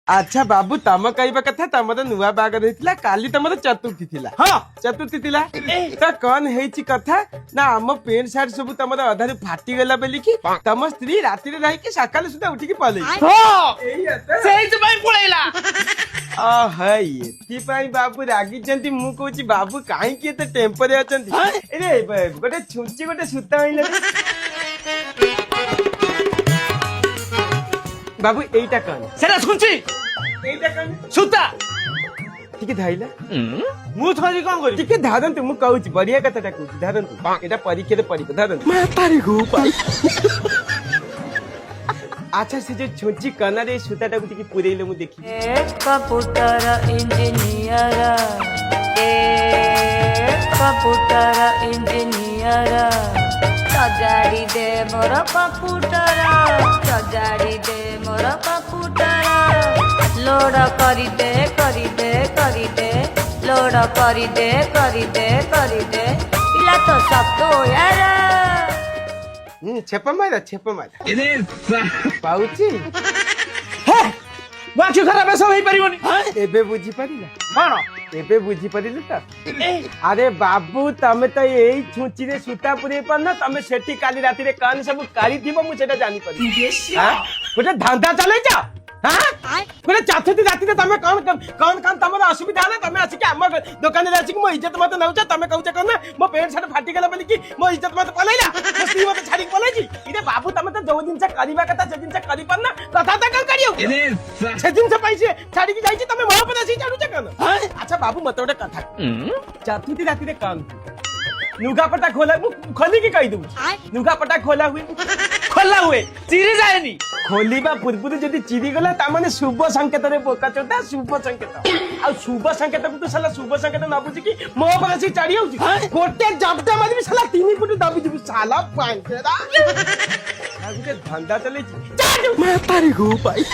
अच्छा बाबू तम कहवा कथा तमर नुआ बागर होइतिला काली तमर चतुर्थी थिला हां चतुर्थी थिला त कौन हेची कथा ना हम पेंट शर्ट सब तमर अधारे फाटी गेला बेली की तम स्त्री राती रे रही के सकाल सुधा उठी के पले हां एही अत सेही तो भाई पळेला आ है एथि पई बाबू रागी जंती मु कहूची बाबू काहे की त टेम्परे अचंती अरे गोटे छुंची गोटे सुता होइले बाबू एटा कौन सेरा सुनची एटा कौन सुता टिके धाइला मु थरी कोन करी टिके धारंतु मु कहूची बढ़िया कथाटा कहूची धारंतु एटा परीक्षा रे परीक्षा धारंतु मातारी गोपाल अच्छा से जो छोची कना रे सुताटा को टिके पुरेइले मु देखि कंप्यूटर इंजीनियर सजाड़ी दे मोर कंप्यूटर सजाड़ी दे मोर कंप्यूटर लोड करी दे लोड करी दे इला तो सब तो यार छेपा मारा एने पाउची बाकी खराब है सब ही परिबनी एबे बुझी परिला कोन एबे बुझी परिले त अरे बाबू तमे त एई छुची रे सुता पुरे पन तमे सेठी काली राती रे कान सब काली थिबो मु सेटा जानि परि हां गोटे धंधा चले जा हां गोटे चाथुती राती रे तमे कौन तमरा असुविधा ना तमे आसी के हम दुकान रे आसी के मो इज्जत मत नउच तमे कहउच कोन मो पेंट शर्ट फाटी गेला बोली की मो इज्जत मत पलैला मो स्त्री मत छाड़ी पलैजी इरे बाबू तमे त जो दिन से करबा कथा से दिन से करी पन ना कथा त कल करियो एने से दिन से पैसे छाड़ी के जाई तमे मोह पर आसी छाड़ू कोन अच्छा बाबू मत गोटे कथा चाथुती राती रे कान नुगा पटा खोला खोली के कहि दू नुगा पटा खोला हुए चिरी जाएनी खोलिबा पूर्व जदि चिरी गला ता माने शुभ संकेत रे बोका चोटा शुभ संकेत आ शुभ संकेत को तो साला शुभ संकेत ना बुझी की मो पर से चढ़ी होउची गोटे जबटा मारी भी साला 3 फुट दाबी दिबी साला पांचरा आ गुटे धंधा चले छी मैं तारी गो भाई